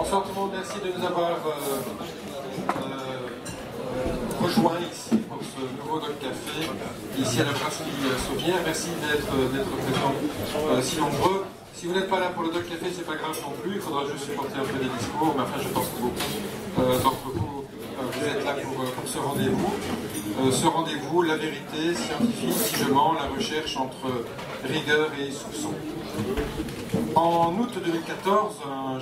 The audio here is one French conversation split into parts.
Bonsoir tout le monde, merci de nous avoir rejoints ici pour ce nouveau Doc Café, ici à la brasserie Sauvien. Merci d'être présents si nombreux. Si vous n'êtes pas là pour le Doc Café, c'est pas grave non plus, il faudra juste supporter un peu des discours, mais enfin je pense que beaucoup d'entre vous, vous êtes là pour ce rendez-vous. Ce rendez-vous, la vérité scientifique, si je mens, la recherche entre rigueur et soupçon. En août 2014, un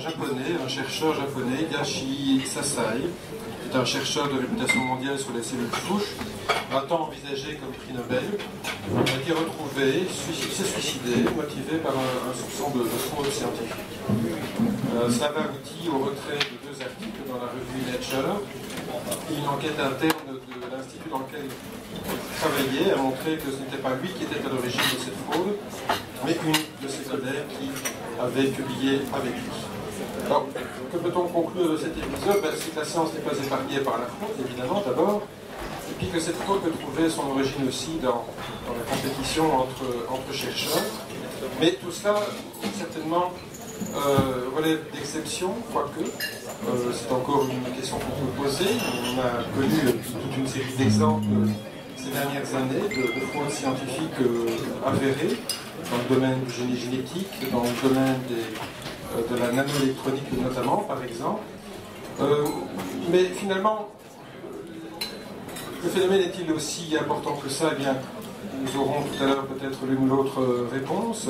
chercheur japonais, Yashi Sasai, qui est un chercheur de réputation mondiale sur les cellules souches, longtemps envisagé comme prix Nobel, a été retrouvé, s'est suicidé, motivé par un soupçon de fraude scientifique. Cela va aboutir au retrait de 2 articles dans la revue Nature. Une enquête interne de l'institut dans lequel il travaillait a montré que ce n'était pas lui qui était à l'origine de cette fraude, mais une de ses collègues qui avait publié avec lui. Alors, que peut-on conclure de cet épisode? C'est que la science n'est pas épargnée par la fraude, évidemment, d'abord, et puis que cette fraude peut trouver son origine aussi dans la compétition entre chercheurs. Mais tout cela, certainement, relève d'exceptions, quoique. C'est encore une question qu'on peut poser. On a connu toute une série d'exemples ces dernières années de fraudes scientifiques avérées dans le domaine du génie génétique, dans le domaine de la nanoélectronique notamment, par exemple. Mais finalement, le phénomène est-il aussi important que ça? Eh bien, nous aurons tout à l'heure peut-être l'une ou l'autre réponse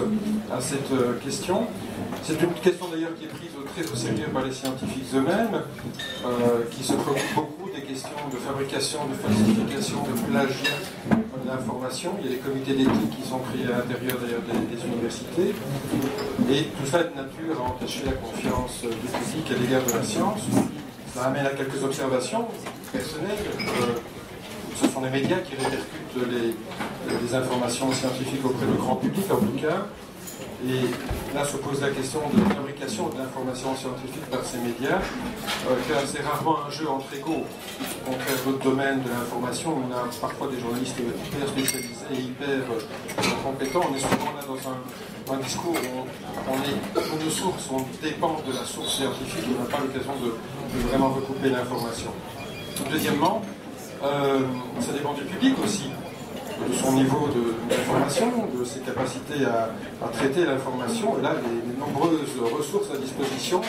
à cette question. C'est une question d'ailleurs qui est prise très au sérieux par les scientifiques eux-mêmes, qui se préoccupent beaucoup des questions de fabrication, de falsification, de plagiat de l'information. Il y a des comités d'éthique qui sont créés à l'intérieur d'ailleurs des universités. Et tout ça est de nature à entacher la confiance du public à l'égard de la science. Ça amène à quelques observations personnelles. Ce sont les médias qui répercutent les informations scientifiques auprès du grand public, en tout cas. Et là se pose la question de la fabrication de l'information scientifique par ces médias, car c'est rarement un jeu entre égaux. Au contraire d'autres domaines de l'information, on a parfois des journalistes hyper spécialisés et hyper compétents. On est souvent là dans un discours où nos sources, on dépend de la source scientifique, on n'a pas l'occasion de vraiment recouper l'information. Deuxièmement, ça dépend du public aussi, de son niveau d'information, de ses capacités à traiter l'information. Et là, les nombreuses ressources à disposition,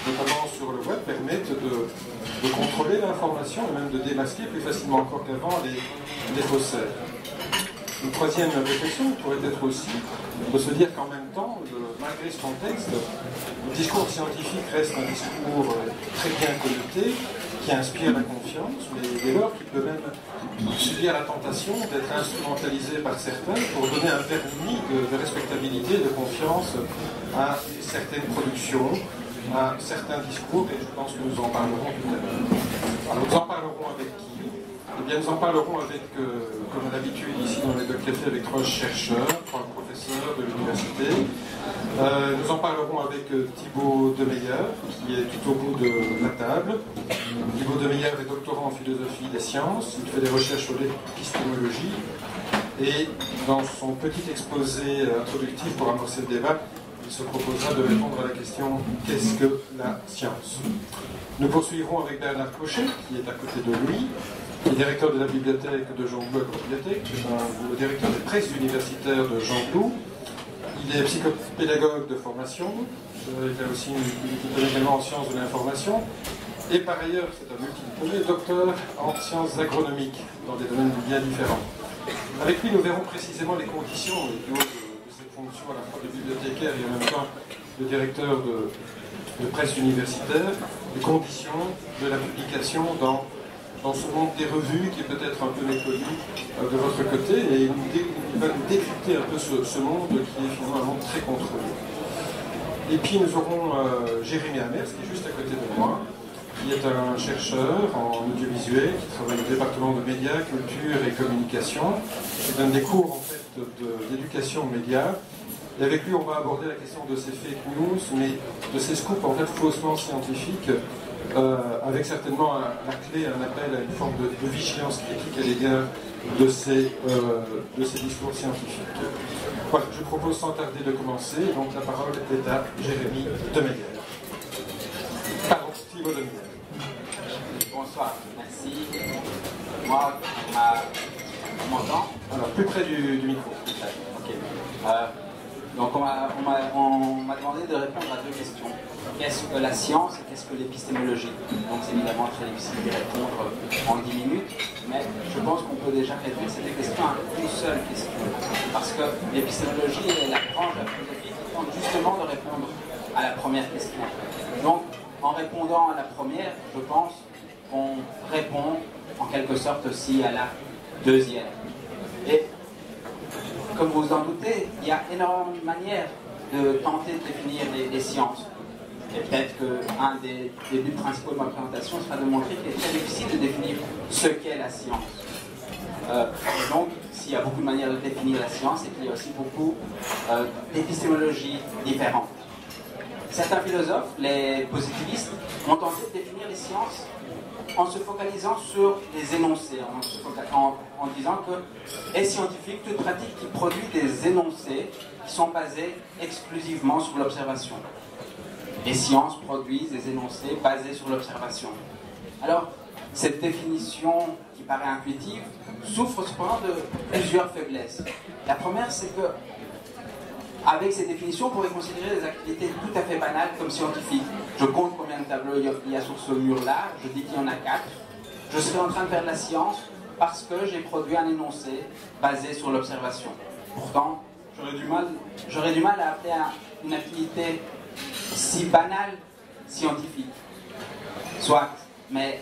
notamment sur le web, permettent de contrôler l'information et même de démasquer plus facilement encore qu'avant les faussaires. Une troisième réflexion pourrait être aussi de se dire qu'en même temps, malgré ce contexte, le discours scientifique reste un discours très bien connoté, qui inspire la confiance, mais dès lors qu'il peut même subir la tentation d'être instrumentalisé par certains pour donner un vernis de respectabilité, de confiance à certaines productions, à certains discours, et je pense que nous en parlerons tout à l'heure. Alors nous en parlerons avec qui? Eh bien, nous en parlerons avec, comme d'habitude ici dans les Doc Café, avec 3 chercheurs, 3 professeurs de l'université. Nous en parlerons avec Thibaut Demeyer, qui est tout au bout de la table. Thibaut Demeyer est doctorant en philosophie des sciences, il fait des recherches sur l'épistémologie, et dans son petit exposé introductif pour amorcer le débat, il se proposera de répondre à la question « Qu'est-ce que la science ?» Nous poursuivrons avec Bernard Cochet, qui est à côté de lui, qui est directeur de la bibliothèque de Jean Blou Bibliothèque, le directeur des presses universitaires de Jean Blou. Il est psychopédagogue de formation, il a aussi une diplôme également en sciences de l'information, et par ailleurs, c'est un multidiplômé, docteur en sciences agronomiques, dans des domaines bien différents. Avec lui, nous verrons précisément les conditions de cette fonction à la fois de bibliothécaire et en même temps de directeur de presse universitaire, les conditions de la publication dans ce monde des revues qui est peut-être un peu méconnu de votre côté, et il va nous décrypter un peu ce monde qui est finalement un monde très contrôlé. Et puis nous aurons Jérémy Amers, qui est juste à côté de moi, qui est un chercheur en audiovisuel, qui travaille au département de médias, culture et communication, qui donne des cours en fait d'éducation aux médias. Et avec lui, on va aborder la question de ces fake news, mais de ces scoops en fait faussement scientifiques, avec certainement à la clé un appel à une forme de vigilance critique à l'égard de ces discours scientifiques. Voilà, je propose sans tarder de commencer, donc la parole est à Jérémy Demeyer. Thibaut Denier. Bonsoir, merci. Moi, on m'entend? Alors, plus près du micro. Ok. Donc on m'a demandé de répondre à deux questions. Qu'est-ce que la science et qu'est-ce que l'épistémologie? Donc c'est évidemment très difficile d'y répondre en 10 minutes, mais je pense qu'on peut déjà réduire cette question à une seule question. Parce que l'épistémologie est la branche de la philosophie qui tente justement de répondre à la première question. Donc en répondant à la première, je pense qu'on répond en quelque sorte aussi à la deuxième. Et comme vous vous en doutez, il y a énormément de manières de tenter de définir les sciences. Et peut-être qu'un des buts principaux de ma présentation sera de montrer qu'il est très difficile de définir ce qu'est la science. Donc, s'il y a beaucoup de manières de définir la science, et qu'il y a aussi beaucoup d'épistémologies différentes. Certains philosophes, les positivistes, ont tenté de définir les sciences en se focalisant sur les énoncés, en disant que est scientifique toute pratique qui produit des énoncés qui sont basés exclusivement sur l'observation. Les sciences produisent des énoncés basés sur l'observation. Alors, cette définition qui paraît intuitive souffre cependant de plusieurs faiblesses. La première, c'est que avec ces définitions, on pourrait considérer des activités tout à fait banales comme scientifiques. Je compte combien de tableaux il y a sur ce mur-là, je dis qu'il y en a 4. Je serais en train de faire de la science parce que j'ai produit un énoncé basé sur l'observation. Pourtant, j'aurais du mal à appeler une activité si banale scientifique. Soit, mais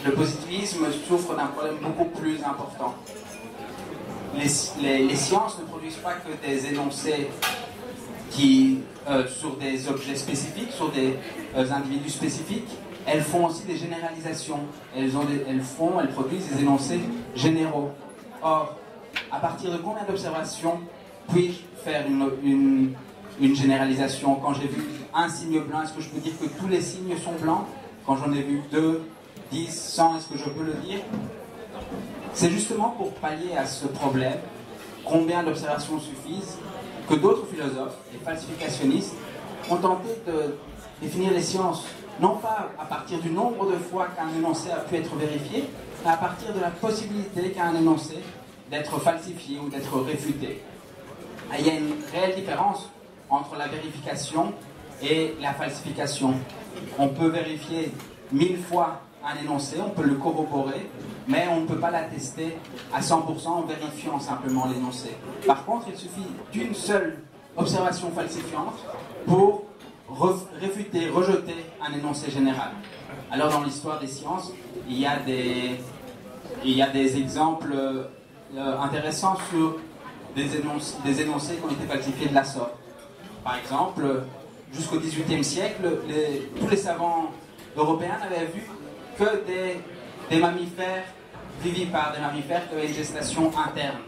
le positivisme souffre d'un problème beaucoup plus important. Les sciences ne produisent pas que des énoncés sur des objets spécifiques, sur des individus spécifiques. Elles font aussi des généralisations. Elles produisent des énoncés généraux. Or, à partir de combien d'observations puis-je faire une généralisation? Quand j'ai vu un signe blanc, est-ce que je peux dire que tous les signes sont blancs? Quand j'en ai vu 2, 10, 100, est-ce que je peux le dire? C'est justement pour pallier à ce problème, combien d'observations suffisent, que d'autres philosophes, les falsificationnistes, ont tenté de définir les sciences, non pas à partir du nombre de fois qu'un énoncé a pu être vérifié, mais à partir de la possibilité qu'a un énoncé d'être falsifié ou d'être réfuté. Et il y a une réelle différence entre la vérification et la falsification. On peut vérifier 1000 fois un énoncé, on peut le corroborer, mais on ne peut pas l'attester à 100% en vérifiant simplement l'énoncé. Par contre, il suffit d'une seule observation falsifiante pour réfuter, rejeter un énoncé général. Alors dans l'histoire des sciences, il y a des exemples intéressants sur des énoncés qui ont été falsifiés de la sorte. Par exemple, jusqu'au XVIIIe siècle, tous les savants européens n'avaient vu que des mammifères vivipares, des mammifères qui avaient une gestation interne.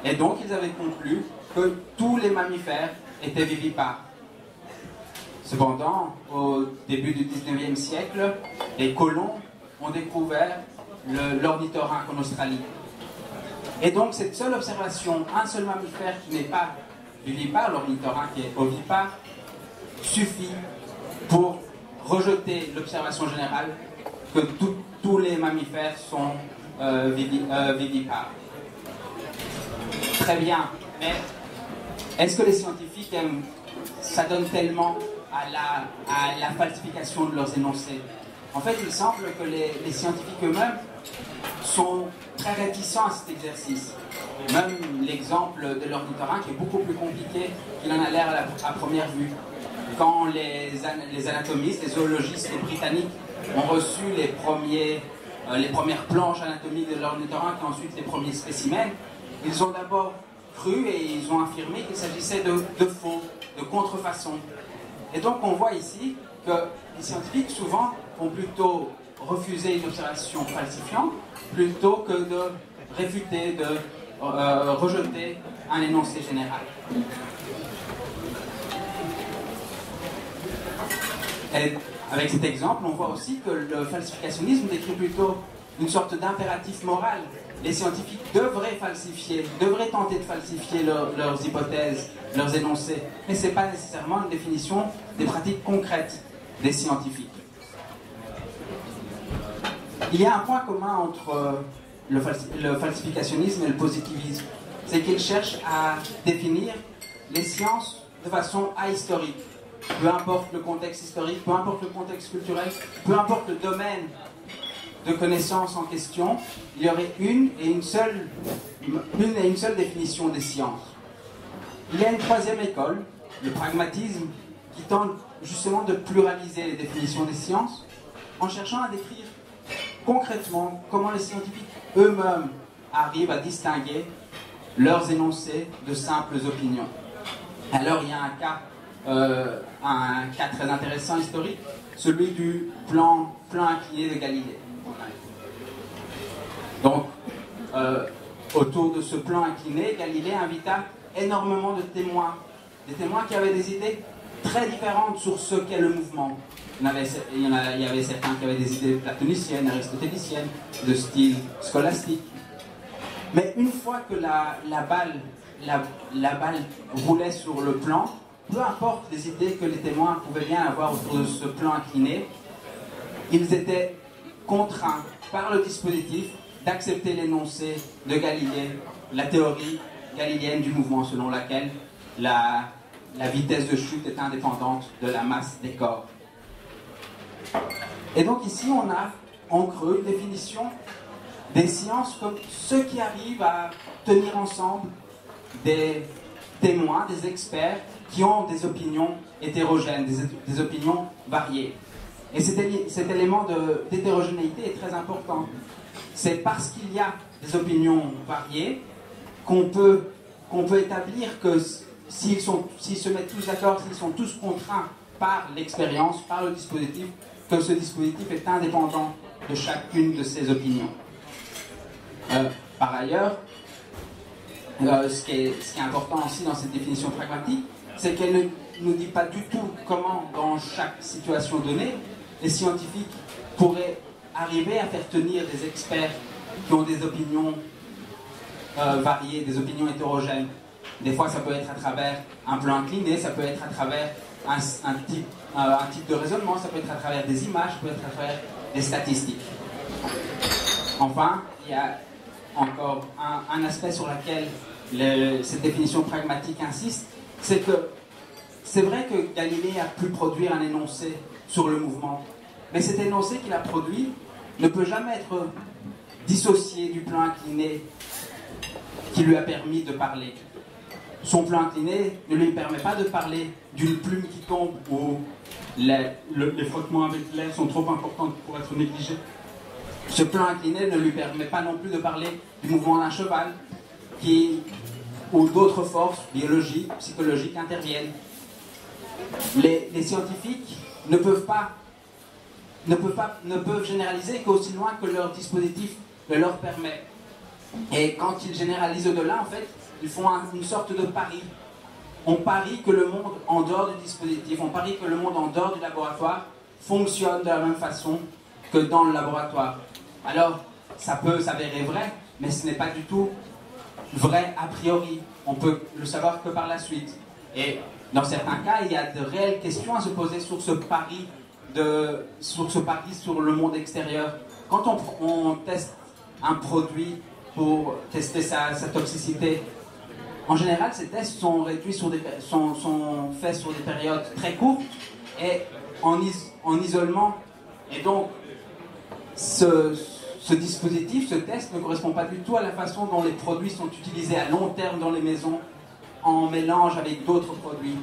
Et donc ils avaient conclu que tous les mammifères étaient vivipares. Cependant, au début du XIXe siècle, les colons ont découvert l'ornithorynque en Australie. Et donc cette seule observation, un seul mammifère qui n'est pas vivipare, l'ornithorynque est ovipare, suffit pour rejeter l'observation générale que tous les mammifères sont vivipares. Très bien, mais est-ce que les scientifiques s'adonnent tellement à la falsification de leurs énoncés? En fait, il semble que les scientifiques eux-mêmes sont très réticents à cet exercice. Même l'exemple de l'ornithorynque est beaucoup plus compliqué qu'il en a l'air à première vue. Quand les anatomistes, les zoologistes, les britanniques ont reçu les premières planches anatomiques de l'ornithorynque et ensuite les premiers spécimens, ils ont d'abord cru et ils ont affirmé qu'il s'agissait de faux, de contrefaçons. Et donc on voit ici que les scientifiques souvent vont plutôt refuser une observation falsifiante plutôt que de réfuter, de rejeter un énoncé général. Et avec cet exemple, on voit aussi que le falsificationnisme décrit plutôt une sorte d'impératif moral. Les scientifiques devraient falsifier, devraient tenter de falsifier leurs hypothèses, leurs énoncés. Mais ce n'est pas nécessairement une définition des pratiques concrètes des scientifiques. Il y a un point commun entre le falsificationnisme et le positivisme. C'est qu'ils cherchent à définir les sciences de façon ahistorique. Peu importe le contexte historique, peu importe le contexte culturel, peu importe le domaine de connaissances en question, il y aurait une et une seule définition des sciences. Il y a une troisième école, le pragmatisme, qui tente justement de pluraliser les définitions des sciences en cherchant à décrire concrètement comment les scientifiques eux-mêmes arrivent à distinguer leurs énoncés de simples opinions. Alors il y a un cas très intéressant historique, celui du plan incliné de Galilée. Donc, autour de ce plan incliné, Galilée invita énormément de témoins, des témoins qui avaient des idées très différentes sur ce qu'est le mouvement. Il y avait certains qui avaient des idées platoniciennes, aristotéliciennes, de style scolastique. Mais une fois que la balle roulait sur le plan, peu importe les idées que les témoins pouvaient bien avoir autour de ce plan incliné, ils étaient contraints par le dispositif d'accepter l'énoncé de Galilée, la théorie galiléenne du mouvement selon laquelle la vitesse de chute est indépendante de la masse des corps. Et donc ici on a en creux une définition des sciences comme ceux qui arrivent à tenir ensemble des témoins, des experts qui ont des opinions hétérogènes, des opinions variées. Et cet élément d'hétérogénéité est très important. C'est parce qu'il y a des opinions variées qu'on peut établir que s'ils se mettent tous d'accord, s'ils sont tous contraints par l'expérience, par le dispositif, que ce dispositif est indépendant de chacune de ces opinions. Par ailleurs, ce qui est important aussi dans cette définition pragmatique, c'est qu'elle ne nous dit pas du tout comment, dans chaque situation donnée, les scientifiques pourraient arriver à faire tenir des experts qui ont des opinions variées, des opinions hétérogènes. Des fois, ça peut être à travers un plan incliné, ça peut être à travers un type de raisonnement, ça peut être à travers des images, ça peut être à travers des statistiques. Enfin, il y a encore un aspect sur lequel cette définition pragmatique insiste, c'est que c'est vrai que Galilée a pu produire un énoncé sur le mouvement, mais cet énoncé qu'il a produit ne peut jamais être dissocié du plan incliné qui lui a permis de parler. Son plan incliné ne lui permet pas de parler d'une plume qui tombe où les frottements avec l'air sont trop importants pour être négligés. Ce plan incliné ne lui permet pas non plus de parler du mouvement d'un cheval où d'autres forces biologiques, psychologiques interviennent. Les scientifiques ne peuvent généraliser qu'aussi loin que leur dispositif le leur permet. Et quand ils généralisent au-delà, en fait, ils font une sorte de pari. On parie que le monde en dehors du dispositif, on parie que le monde en dehors du laboratoire fonctionne de la même façon que dans le laboratoire. Alors, ça peut s'avérer vrai, mais ce n'est pas du tout vrai a priori. On peut le savoir que par la suite. Et dans certains cas, il y a de réelles questions à se poser sur ce pari sur le monde extérieur. Quand on teste un produit pour tester sa toxicité, en général, ces tests sont faits sur des périodes très courtes et en isolement. Et donc, ce dispositif, ce test, ne correspond pas du tout à la façon dont les produits sont utilisés à long terme dans les maisons en mélange avec d'autres produits.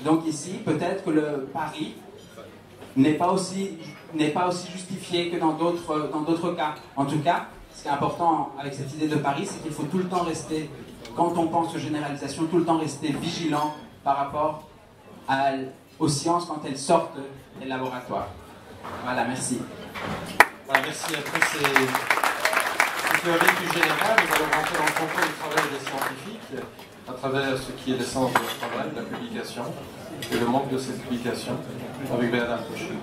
Donc ici, peut-être que le pari n'est pas aussi justifié que dans d'autres cas. En tout cas, ce qui est important avec cette idée de pari, c'est qu'il faut tout le temps rester, quand on pense aux généralisations, tout le temps rester vigilant par rapport aux sciences quand elles sortent des laboratoires. Voilà, merci. Voilà, merci. Après ces théories plus générales, nous allons rentrer dans le contrôle du travail des scientifiques à travers ce qui est l'essence de leur travail, la publication, et le manque de cette publication, avec Bernard Cochet.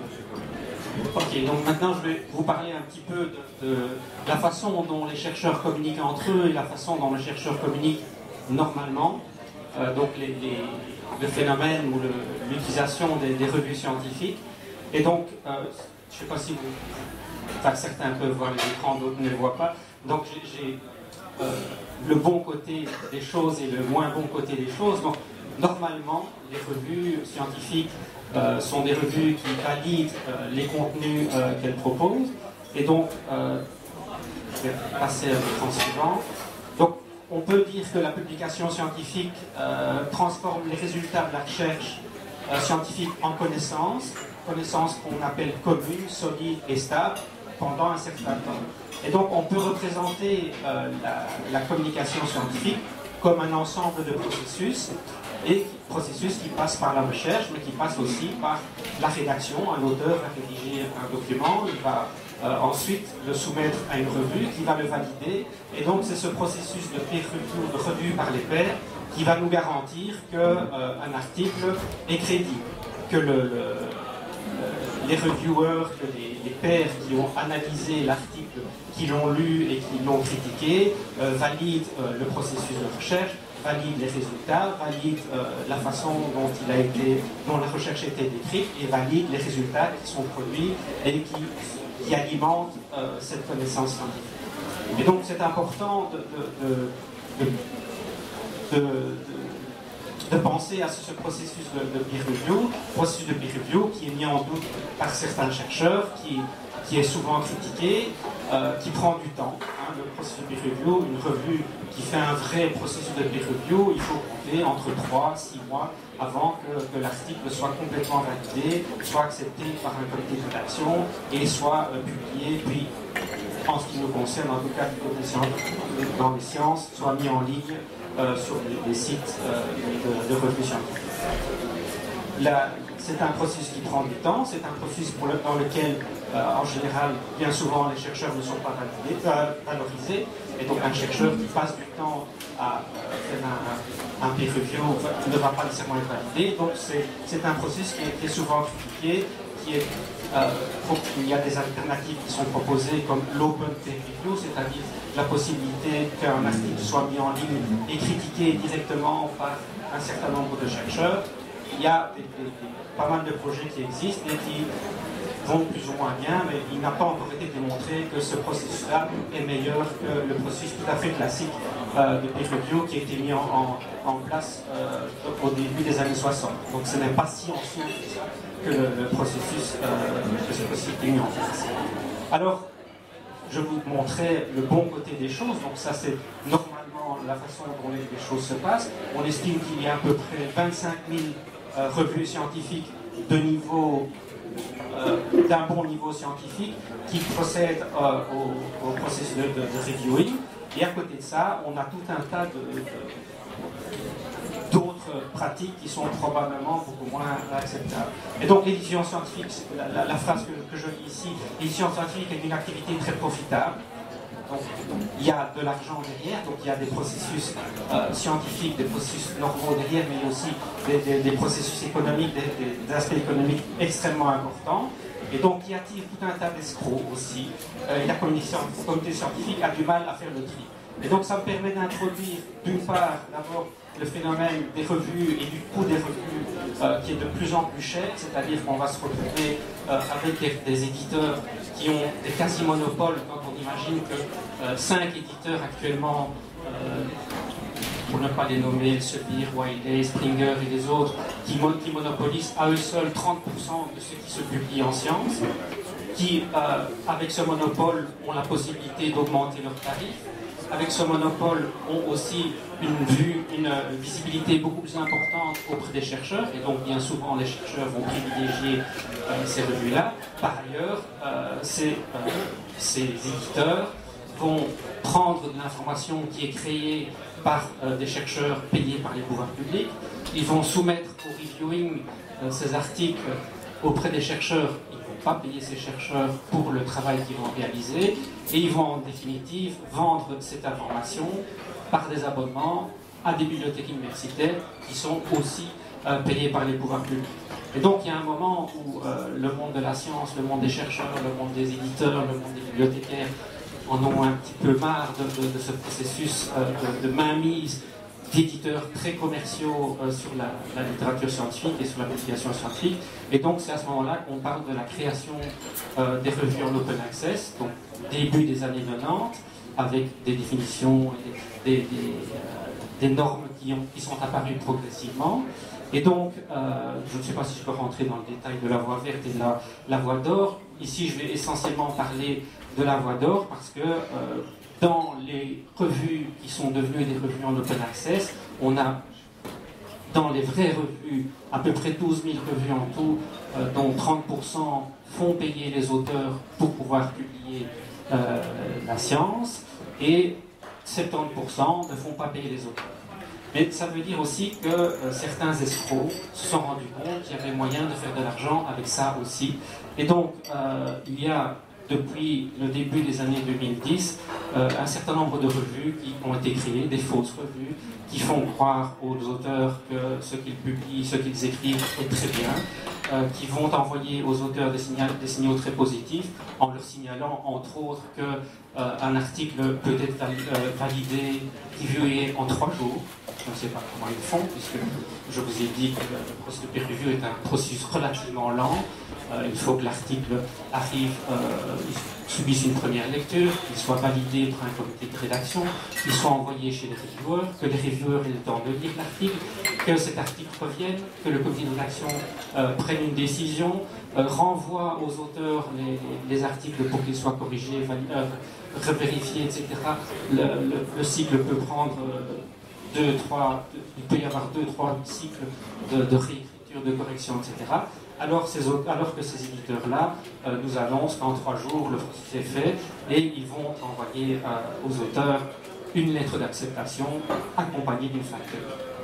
Ok, donc maintenant je vais vous parler un petit peu de la façon dont les chercheurs communiquent entre eux et la façon dont les chercheurs communiquent normalement. Donc le phénomène ou l'utilisation des revues scientifiques. Et donc, je ne sais pas si vous... Enfin, certains peuvent voir les écrans, d'autres ne les voient pas. Donc j'ai le bon côté des choses et le moins bon côté des choses. Donc normalement, les revues scientifiques sont des revues qui valident les contenus qu'elles proposent. Et donc, je vais passer à l'écran suivant. Donc, on peut dire que la publication scientifique transforme les résultats de la recherche scientifique en connaissances qu'on appelle communes, solides et stables pendant un certain temps. Et donc on peut représenter la communication scientifique comme un ensemble de processus, et processus qui passent par la recherche, mais qui passent aussi par la rédaction. Un auteur va rédiger un document, il va ensuite le soumettre à une revue qui va le valider, et donc c'est ce processus de peer review, de revue par les pairs, qui va nous garantir qu'un article est crédible, que les reviewers, que les pairs qui ont analysé l'article, qui l'ont lu et qui l'ont critiqué, valident le processus de recherche, valident les résultats, valident la façon dont la recherche a été décrite, et valident les résultats qui sont produits et qui alimentent cette connaissance scientifique. Et donc c'est important de penser à ce processus de peer review, qui est mis en doute par certains chercheurs, qui est souvent critiqué, qui prend du temps. Le processus de peer review, une revue qui fait un vrai processus de peer review, il faut compter entre 3 et 6 mois avant que l'article soit complètement validé, soit accepté par un comité de rédaction et soit publié, puis en ce qui nous concerne, en tout cas dans les sciences, soit mis en ligne sur les sites de revues scientifiques. C'est un processus qui prend du temps, c'est un processus dans lequel, en général, bien souvent, les chercheurs ne sont pas valorisés, et donc un chercheur qui passe du temps à faire un peer review ne va pas nécessairement être validé. Donc c'est un processus qui est souvent critiqué, il y a des alternatives qui sont proposées comme l'open peer review, c'est-à-dire la possibilité qu'un article soit mis en ligne et critiqué directement par un certain nombre de chercheurs. Il y a pas mal de projets qui existent et qui vont plus ou moins bien, mais il n'a pas encore été démontré que ce processus-là est meilleur que le processus tout à fait classique de peer review qui a été mis en place au début des années 60. Donc ce n'est pas si ancien que le processus est mis en place. Alors, je vous montrais le bon côté des choses, donc ça c'est normalement la façon dont les choses se passent. On estime qu'il y a à peu près 25 000 revues scientifiques de niveau, d'un bon niveau scientifique qui procèdent au processus de reviewing. Et à côté de ça, on a tout un tas d'autres pratiques qui sont probablement beaucoup moins acceptables. Et donc l'édition scientifique, la phrase que je lis ici, l'édition scientifique est une activité très profitable. Donc, il y a de l'argent derrière, donc il y a des processus scientifiques, des processus normaux derrière, mais aussi des processus économiques, des aspects économiques extrêmement importants. Et donc qui attire tout un tas d'escrocs aussi. La communauté scientifique a du mal à faire le tri. Et donc ça me permet d'introduire d'une part d'abord le phénomène des revues et du coût des revues qui est de plus en plus cher, c'est-à-dire qu'on va se retrouver avec des éditeurs qui ont des quasi-monopoles. Quand on imagine que 5 éditeurs actuellement, pour ne pas les nommer, Elsevier, Wiley, Springer et les autres, qui monopolisent à eux seuls 30% de ce qui se publie en sciences, qui, avec ce monopole, ont la possibilité d'augmenter leurs tarifs. Avec ce monopole, ont aussi une visibilité beaucoup plus importante auprès des chercheurs, et donc bien souvent les chercheurs vont privilégier ces revues-là. Par ailleurs, ces éditeurs vont prendre de l'information qui est créée par des chercheurs payés par les pouvoirs publics, ils vont soumettre au reviewing ces articles auprès des chercheurs. Pas payer ces chercheurs pour le travail qu'ils vont réaliser, et ils vont en définitive vendre cette information par des abonnements à des bibliothèques universitaires qui sont aussi payées par les pouvoirs publics. Et donc il y a un moment où le monde de la science, le monde des chercheurs, le monde des éditeurs, le monde des bibliothécaires en ont un petit peu marre de ce processus de mainmise d'éditeurs très commerciaux sur la littérature scientifique et sur la publication scientifique. Et donc c'est à ce moment-là qu'on parle de la création des revues en open access, donc début des années 90, avec des définitions, des normes qui sont apparues progressivement. Et donc, je ne sais pas si je peux rentrer dans le détail de la voie verte et de la voie d'or. Ici, je vais essentiellement parler de la voie d'or parce que dans les revues qui sont devenues des revues en open access, on a dans les vraies revues à peu près 12 000 revues en tout, dont 30% font payer les auteurs pour pouvoir publier la science et 70% ne font pas payer les auteurs. Mais ça veut dire aussi que certains escrocs se sont rendus compte qu'il y avait moyen de faire de l'argent avec ça aussi. Et donc, il y a, depuis le début des années 2010, un certain nombre de revues qui ont été créées, des fausses revues, qui font croire aux auteurs que ce qu'ils publient, ce qu'ils écrivent est très bien, qui vont envoyer aux auteurs des signaux très positifs, en leur signalant, entre autres, qu'un article peut être validé, reviewé en 3 jours. Je ne sais pas comment ils font, puisque je vous ai dit que le processus de peer review est un processus relativement lent. Il faut que l'article arrive, subisse une première lecture, qu'il soit validé par un comité de rédaction, qu'il soit envoyé chez les reviewers, que les reviewers aient le temps de lire l'article, que cet article revienne, que le comité de rédaction prenne une décision, renvoie aux auteurs les articles pour qu'ils soient corrigés, revérifiés, etc. Le cycle peut prendre il peut y avoir 2-3 cycles de réécriture, de correction, etc. Alors que ces éditeurs-là nous annoncent qu'en 3 jours, le processus est fait et ils vont envoyer aux auteurs une lettre d'acceptation accompagnée d'une facture.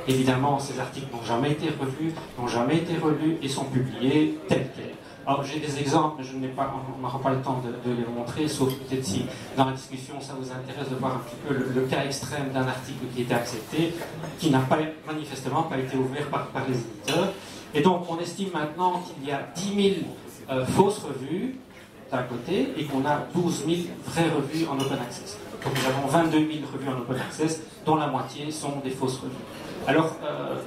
Évidemment, ces articles n'ont jamais été revus, n'ont jamais été relus et sont publiés tels quels. Alors j'ai des exemples, mais on n'aura pas le temps de les montrer, sauf peut-être si dans la discussion ça vous intéresse de voir un petit peu le cas extrême d'un article qui a été accepté, qui n'a manifestement pas été ouvert par les éditeurs. Et donc on estime maintenant qu'il y a 10 000 fausses revues d'un côté et qu'on a 12 000 vraies revues en open access. Donc nous avons 22 000 revues en open access, dont la moitié sont des fausses revues. Alors,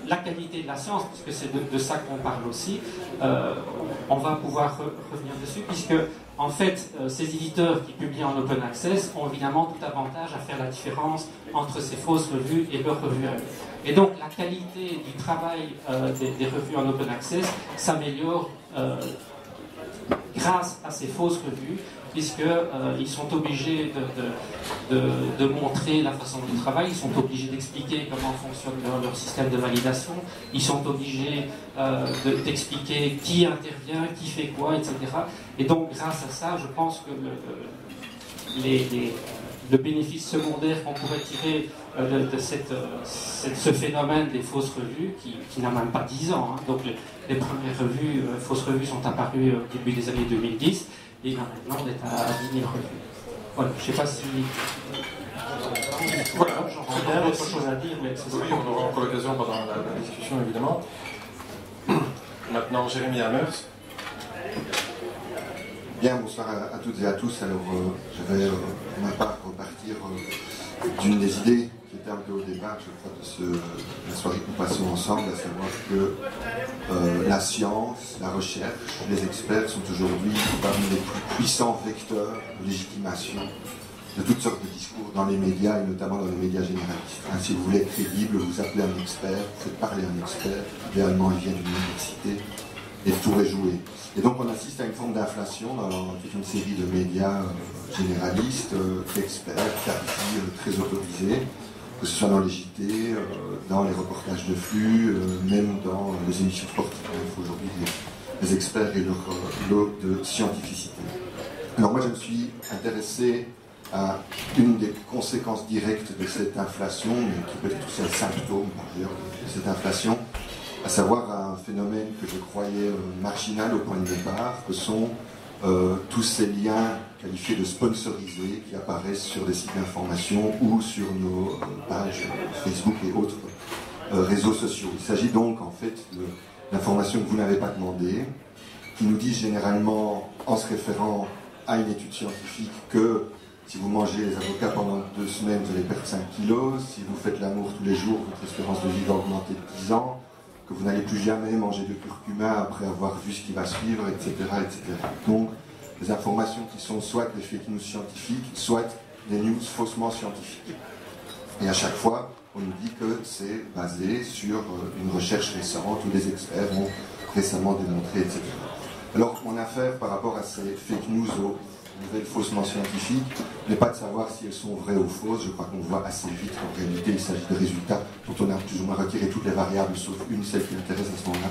la qualité de la science, puisque c'est de ça qu'on parle aussi, on va pouvoir revenir dessus, puisque, en fait, ces éditeurs qui publient en open access ont évidemment tout avantage à faire la différence entre ces fausses revues et leurs revues à eux. Et donc, la qualité du travail des revues en open access s'améliore grâce à ces fausses revues, puisqu'ils sont obligés de montrer la façon dont ils travaillent, ils sont obligés d'expliquer comment fonctionne leur système de validation, ils sont obligés d'expliquer qui intervient, qui fait quoi, etc. Et donc, grâce à ça, je pense que le bénéfice secondaire qu'on pourrait tirer de ce phénomène des fausses revues, qui n'a même pas 10 ans, hein. Donc les premières fausses revues sont apparues au début des années 2010, et maintenant on est à 10 000 revues. Voilà, je ne sais pas si... Voilà, j'aurais autre chose à dire, mais c'est... Oui, on aura encore l'occasion pendant la discussion, évidemment. Maintenant, Jérémy Hamers. Bien, bonsoir à toutes et à tous. Alors, je vais, pour ma part, repartir d'une des idées qui était un peu au départ, je crois, de la soirée que nous passons ensemble, à savoir que la science, la recherche, les experts sont aujourd'hui parmi les plus puissants vecteurs de légitimation de toutes sortes de discours dans les médias, et notamment dans les médias généralistes. Hein, si vous voulez être crédible, vous appelez un expert, vous faites parler un expert, idéalement il vient d'une université, et le tour est joué. Et donc on assiste à une forme d'inflation dans toute une série de médias généralistes, experts, qualifiés, très autorisés, que ce soit dans les JT, dans les reportages de flux, même dans les émissions sportives. Il faut aujourd'hui des experts et leur lot de scientificité. Alors moi je me suis intéressé à une des conséquences directes de cette inflation, mais qui peut être aussi un symptôme d'ailleurs de cette inflation, à savoir un phénomène que je croyais marginal au point de départ, que sont tous ces liens qualifiés de sponsorisés qui apparaissent sur des sites d'information ou sur nos pages Facebook et autres réseaux sociaux. Il s'agit donc en fait d'informations que vous n'avez pas demandées, qui nous disent généralement, en se référant à une étude scientifique, que Si vous mangez les avocats pendant 2 semaines, vous allez perdre 5 kilos. Si vous faites l'amour tous les jours, votre espérance de vie va augmenter de 10 ans. Que vous n'allez plus jamais manger de curcuma après avoir vu ce qui va suivre, etc. etc. Donc, des informations qui sont soit des fake news scientifiques, soit des news faussement scientifiques. Et à chaque fois, on nous dit que c'est basé sur une recherche récente où des experts ont récemment démontré, etc. Alors, mon affaire par rapport à ces fake news aux nouvelles faussement scientifiques n'est pas de savoir si elles sont vraies ou fausses. Je crois qu'on voit assez vite qu'en réalité, il s'agit de résultats dont on a plus ou moins retiré toutes les variables, sauf une, celle qui intéresse à ce moment-là,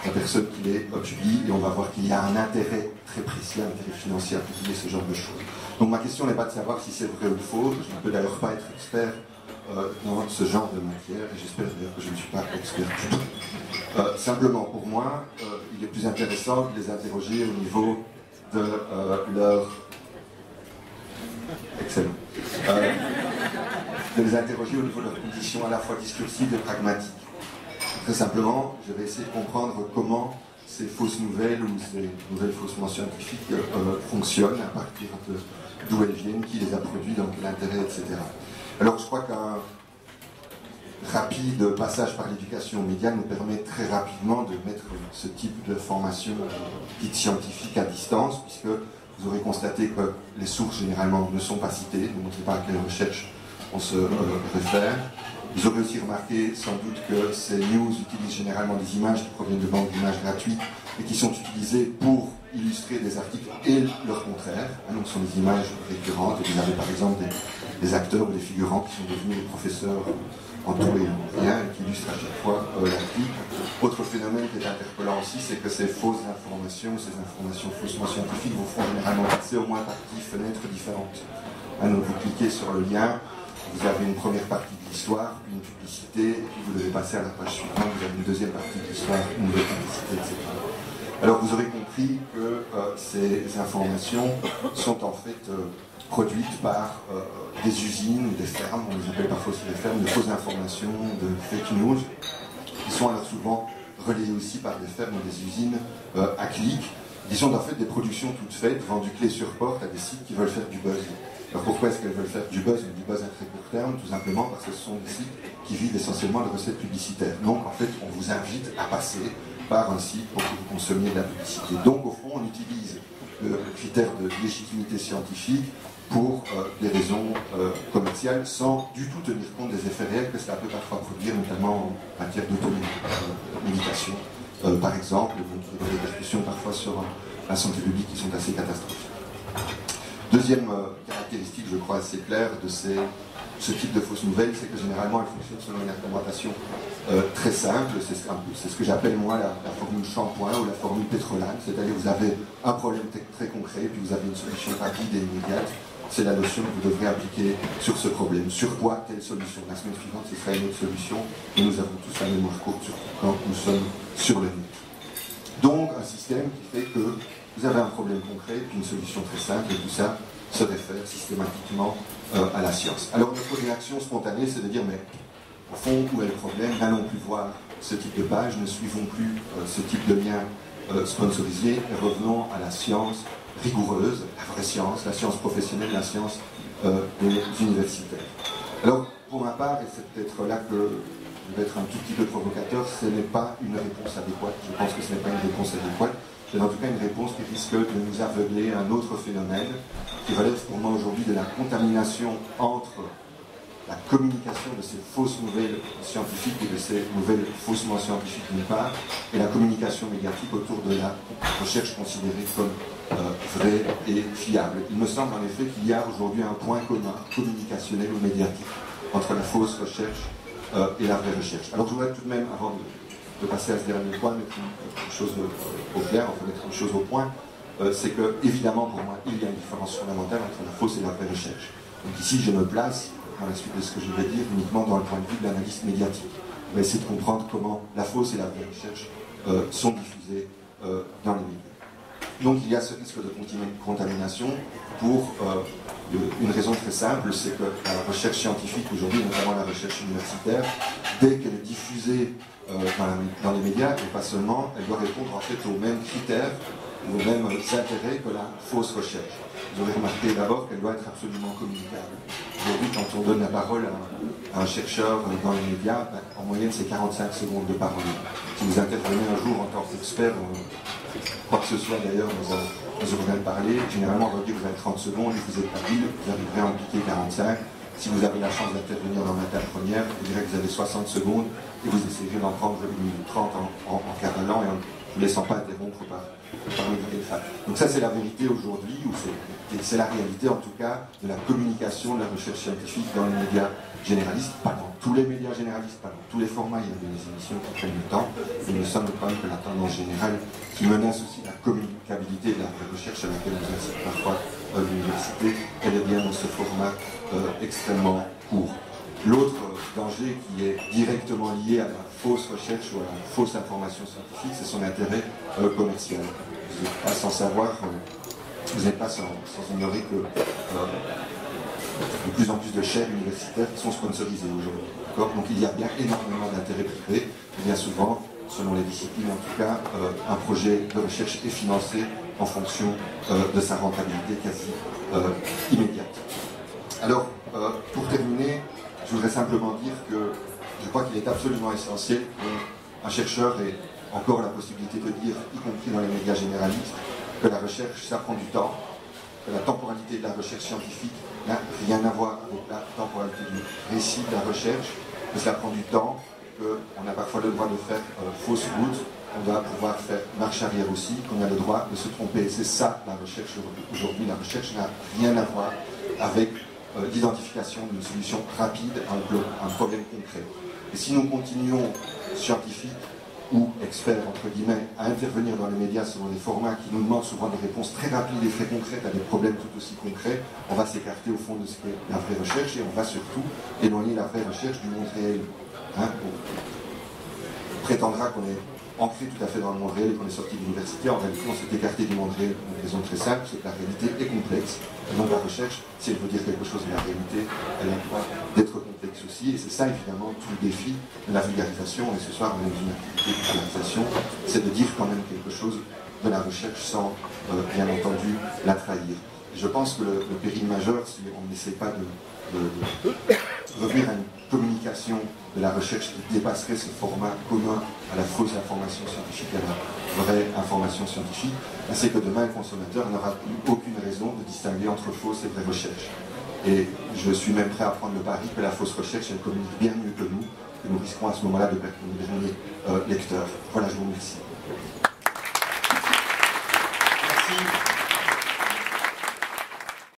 la personne qui les publie, et on va voir qu'il y a un intérêt très précis, un intérêt financier à publier ce genre de choses. Donc ma question n'est pas de savoir si c'est vrai ou faux, je ne peux d'ailleurs pas être expert dans ce genre de matière, et j'espère d'ailleurs que je ne suis pas expert du tout. Simplement, pour moi, il est plus intéressant de les interroger au niveau de leur... Excellent. De les interroger au niveau de leurs conditions à la fois discursives et pragmatiques. Très simplement, je vais essayer de comprendre comment ces fausses nouvelles ou ces nouvelles faussement scientifiques fonctionnent, à partir d'où elles viennent, qui les a produits, dans quel intérêt, etc. Alors je crois qu'un rapide passage par l'éducation aux médias nous permet très rapidement de mettre ce type de formation dite scientifique à distance, puisque vous aurez constaté que les sources généralement ne sont pas citées, ne montrez pas à quelle recherche on se réfère. Vous aurez aussi remarqué sans doute que ces news utilisent généralement des images qui proviennent de banques d'images gratuites et qui sont utilisées pour illustrer des articles et leur contraire. Donc ce sont des images récurrentes. Vous avez par exemple des acteurs ou des figurants qui sont devenus des professeurs en tout et en rien et qui illustrent à chaque fois l'article. Autre phénomène qui est interpellant aussi, c'est que ces fausses informations, ces informations faussement scientifiques vous font généralement passer au moins par 10 fenêtres différentes. Donc vous cliquez sur le lien, vous avez une première partie de l'histoire, une publicité, et puis vous devez passer à la page suivante, vous avez une deuxième partie de l'histoire, une nouvelle publicité, etc. Alors vous aurez compris que ces informations sont en fait produites par des usines ou des fermes, on les appelle parfois aussi des fermes, de fausses informations, de fake news, qui sont alors souvent relayées aussi par des fermes ou des usines à clic, qui sont en fait des productions toutes faites, vendues clé sur porte à des sites qui veulent faire du buzz. Alors pourquoi est-ce qu'elles veulent faire du buzz à très court terme? Tout simplement parce que ce sont des sites qui vivent essentiellement de recettes publicitaires. Donc en fait, on vous invite à passer par un site pour que vous consommiez de la publicité. Donc au fond, on utilise le critère de légitimité scientifique pour des raisons commerciales, sans du tout tenir compte des effets réels que cela peut parfois produire, notamment en matière d'automédication, par exemple, donc des répercussions parfois sur la santé publique qui sont assez catastrophiques. Deuxième caractéristique, je crois, assez claire de ce type de fausses nouvelles, c'est que généralement elles fonctionnent selon une argumentation très simple. C'est ce que j'appelle moi la formule shampoing ou la formule pétrolane, c'est-à-dire vous avez un problème très concret, puis vous avez une solution rapide et immédiate. C'est la notion que vous devrez appliquer sur ce problème. Sur quoi? Telle solution. La semaine suivante, ce sera une autre solution, et nous avons tous la mémoire courte, surtout quand nous sommes sur le net. Donc un système qui fait que vous avez un problème concret, puis une solution très simple, et tout ça se réfère systématiquement à la science. Alors notre réaction spontanée, c'est de dire, mais au fond, où est le problème? N'allons plus voir ce type de page, ne suivons plus ce type de lien sponsorisé, et revenons à la science rigoureuse, la vraie science, la science professionnelle, la science des universitaires. Alors, pour ma part, et c'est peut-être là que je vais être un tout petit peu provocateur, ce n'est pas une réponse adéquate. Je pense que ce n'est pas une réponse adéquate. C'est en tout cas une réponse qui risque de nous aveugler à un autre phénomène qui relève pour moi aujourd'hui de la contamination entre la communication de ces fausses nouvelles scientifiques ou de ces nouvelles faussement scientifiques d'une part, et la communication médiatique autour de la recherche considérée comme vraie et fiable. Il me semble en effet qu'il y a aujourd'hui un point commun communicationnel ou médiatique entre la fausse recherche et la vraie recherche. Alors je voudrais tout de même, avant de passer à ce dernier point, mettre une chose au clair, enfin mettre une chose au point, c'est que, évidemment, pour moi, il y a une différence fondamentale entre la fausse et la vraie recherche. Donc ici, je me place, dans la suite de ce que je vais dire, uniquement dans le point de vue de l'analyse médiatique. On va essayer de comprendre comment la fausse et la vraie recherche sont diffusées dans les médias. Donc il y a ce risque de contamination pour une raison très simple, c'est que la recherche scientifique aujourd'hui, notamment la recherche universitaire, dès qu'elle est diffusée dans les médias, et pas seulement, elle doit répondre en fait aux mêmes critères aux mêmes intérêts que la fausse recherche. Vous aurez remarqué d'abord qu'elle doit être absolument communicable. Aujourd'hui, quand on donne la parole à un chercheur dans les médias, en moyenne c'est 45 secondes de parole. Si vous intervenez un jour en tant qu'expert, quoi que ce soit d'ailleurs, nous aurons bien parlé, généralement on va dire que vous avez 30 secondes, vous êtes habile, vous arriverez à en piquer 45. Si vous avez la chance d'intervenir dans ma table première, vous direz que vous avez 60 secondes et vous essayerez d'en prendre 1 minute 30 en cavalant et en ne vous laissant pas interrompre par le fait. Donc ça c'est la vérité aujourd'hui, ou c'est la réalité en tout cas de la communication de la recherche scientifique dans les médias généralistes, pas dans tous les médias généralistes, pas dans tous les formats, il y a des émissions qui prennent le temps, mais il me semble quand même que la tendance générale qui menace aussi la communicabilité de la recherche à laquelle nous incite parfois l'université, elle est bien dans ce format extrêmement court. L'autre danger qui est directement lié à la fausse recherche ou à la fausse information scientifique, c'est son intérêt commercial. Vous n'êtes pas sans savoir, vous n'êtes pas sans ignorer que de plus en plus de chaires universitaires qui sont sponsorisées aujourd'hui. Donc il y a bien énormément d'intérêts privés, et bien souvent, selon les disciplines en tout cas, un projet de recherche est financé en fonction de sa rentabilité quasi immédiate. Alors, pour terminer, je voudrais simplement dire que je crois qu'il est absolument essentiel qu'un chercheur ait encore la possibilité de dire, y compris dans les médias généralistes, que la recherche, ça prend du temps, que la temporalité de la recherche scientifique n'a rien à voir avec la temporalité du récit de la recherche, que cela prend du temps, qu'on a parfois le droit de faire fausse route, on doit pouvoir faire marche arrière aussi, qu'on a le droit de se tromper. C'est ça la recherche aujourd'hui. La recherche n'a rien à voir avec l'identification d'une solution rapide à un problème concret. Et si nous continuons, scientifiques ou experts, entre guillemets, à intervenir dans les médias selon des formats qui nous demandent souvent des réponses très rapides et très concrètes à des problèmes tout aussi concrets, on va s'écarter au fond de ce qu'est la vraie recherche et on va surtout éloigner la vraie recherche du monde réel. On prétendra qu'on est ancré tout à fait dans le monde réel et qu'on est sorti de l'université. En réalité, on s'est écarté du monde réel pour une raison très simple, c'est que la réalité est complexe. Et donc la recherche, si elle veut dire quelque chose de la réalité, elle a le droit d'être complexe aussi. Et c'est ça, évidemment, tout le défi de la vulgarisation. Et ce soir, on est dans une activité de vulgarisation, c'est de dire quand même quelque chose de la recherche sans, bien entendu, la trahir. Et je pense que le péril majeur, si on n'essaie pas de revenir à une communication de la recherche qui dépasserait ce format commun à la fausse information scientifique et à la vraie information scientifique, c'est que demain le consommateur n'aura plus aucune raison de distinguer entre fausse et vraie recherche. Et je suis même prêt à prendre le pari que la fausse recherche, elle communique bien mieux que nous, et nous risquons à ce moment-là de perdre nos derniers lecteurs. Voilà, je vous remercie.